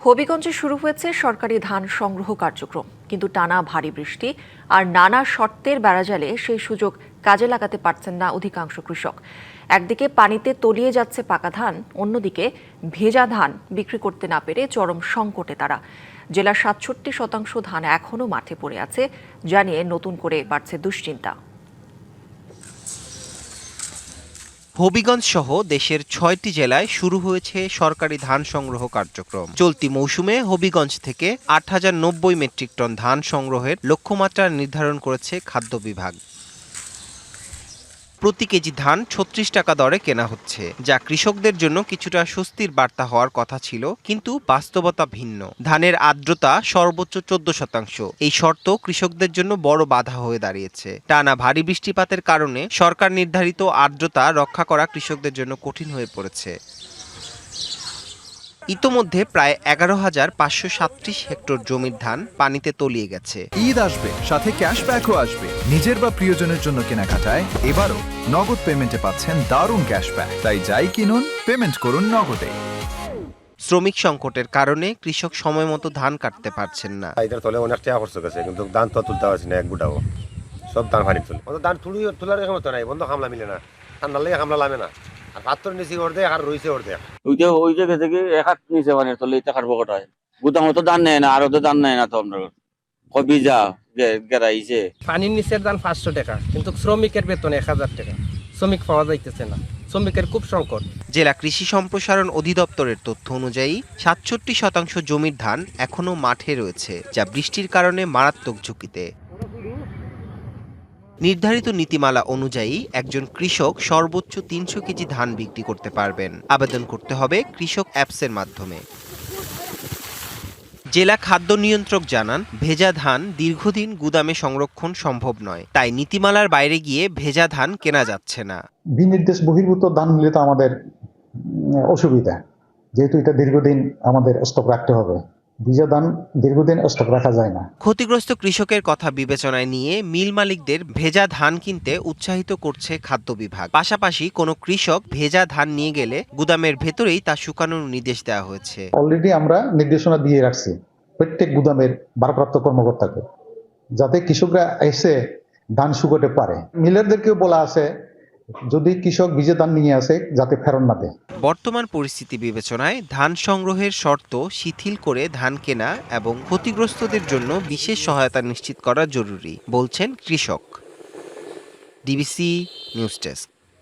হবিগঞ্জে শুরু হয়েছে সরকারি ধান সংগ্রহ কার্যক্রম, কিন্তু টানা ভারী বৃষ্টি আর নানা শর্তের বেড়াজালে সেই সুযোগ কাজে লাগাতে পারছেন না অধিকাংশ কৃষক। একদিকে পানিতে তলিয়ে যাচ্ছে পাকা ধান, অন্যদিকে ভেজা ধান বিক্রি করতে না পেরে চরম সংকটে তারা। জেলার ৬৭% ধান এখনও মাঠে পড়ে আছে, জানিয়ে নতুন করে বাড়ছে দুশ্চিন্তা। হবিগঞ্জ সহ দেশের ৬টি জেলায় শুরু হয়েছে সরকারি ধান সংগ্রহ কার্যক্রম। চলতি মৌসুমে হবিগঞ্জ থেকে ৮,০৯০ মেট্রিক টন ধান সংগ্রহের লক্ষ্যমাত্রা নির্ধারণ করেছে খাদ্য বিভাগ। প্রতি কেজি ধান ৩৬ টাকা দরে কেনা হচ্ছে, যা কৃষকদের জন্য কিছুটা স্বস্তির বার্তা হওয়ার কথা ছিল, কিন্তু বাস্তবতা ভিন্ন। ধানের আর্দ্রতা সর্বোচ্চ ১৪%। এই শর্ত কৃষকদের জন্য বড় বাধা হয়ে দাঁড়িয়েছে। টানা ভারী বৃষ্টিপাতের কারণে সরকার নির্ধারিত আর্দ্রতা রক্ষা করা কৃষকদের জন্য কঠিন হয়ে পড়েছে। ইতোমধ্যে প্রায় ১১,৫৩৭ হেক্টর জমির ধান পানিতে তলিয়ে গেছে। ঈদ আসবে, সাথে ক্যাশব্যাকও আসবে। নিজের বা প্রিয়জনের জন্য কেনাকাটায় এবারও নগদ পেমেন্টে পাচ্ছেন দারুণ ক্যাশব্যাক। তাই যাই কিনুন, পেমেন্ট করুন নগদে। শ্রমিক সংকটের কারণে কৃষক সময় মতো ধান কাটতে পারছেন না। এটার তলে অনেক টাকা খরচ গেছে, কিন্তু ধান তো তুলতে পারছি না, এক গুটাও সব ধান পানি তুলে ধান তোলার ক্ষমতা নাই, বন্ধ হামলা মিলে না, ঠান্ডা লাগে হামলা লামে না। আর পাত্র নিচে অর্ধেক আর রয়েছে অর্ধেক। ওই জায়গা থেকে এক হাত নিচে মানে তলে টাকার পকেট হয়। গুদামও তো ধান নেয় না, আরো তো ধান নেয় না তো আমরা কবি যা গেরাইছে। পানির নিচের দাম ৫০০ টাকা, কিন্তু শ্রমিকের বেতন ১,০০০ টাকা। শ্রমিক পাওয়া যাইতেছে না, শ্রমিকের খুব সংকট। জেলা কৃষি সম্প্রসারণ অধিদপ্তরের তথ্য অনুযায়ী ৬৭% জমির ধান এখনো মাঠে রয়েছে, যা বৃষ্টির কারণে মারাত্মক ঝুঁকিতে। নির্ধারিত নীতিমালা অনুযায়ী একজন কৃষক সর্বোচ্চ ৩০০ কেজি ধান বিক্রি করতে পারবেন। আবেদন করতে হবে কৃষক অ্যাপসের মাধ্যমে। জেলা খাদ্য নিয়ন্ত্রক জানান, ভেজা ধান দীর্ঘদিন গুদামে সংরক্ষণ সম্ভব নয়, তাই নীতিমালার বাইরে গিয়ে ভেজা ধান কেনা যাচ্ছে না। বিনির্দেশ বহির্ভূত ধান নিলে তো আমাদের অসুবিধা, যেহেতু এটা দীর্ঘদিন আমাদের স্টক রাখতে হবে। ভিজা ধান দীর্ঘদিন স্টক রাখা যায় না। ক্ষতিগ্রস্ত কৃষকের কথা বিবেচনায় নিয়ে মিল মালিকদের ভেজা ধান কিনতে উৎসাহিত করছে খাদ্য বিভাগ। পাশাপাশি কোনো কৃষক ভেজা ধান নিয়ে গেলে গুদামের ভেতরেই তা শুকানোর নির্দেশ দেওয়া হয়েছে। অলরেডি আমরা নির্দেশনা দিয়ে রাখছি প্রত্যেক গুদামের ভারপ্রাপ্ত কর্মকর্তাকে, যাতে কৃষকরা এসে ধান শুকাতে পারে। মিলারদেরকেও বলা আছে, যদি কৃষক ভিজে ধান নিয়ে আসে যাতে ফেরত না দেয়। বর্তমান পরিস্থিতি বিবেচনায় ধান সংগ্রহের শর্ত শিথিল করে ধান কেনা এবং ক্ষতিগ্রস্তদের জন্য বিশেষ সহায়তা নিশ্চিত করা জরুরি, বলছেন কৃষক। DBC news desk.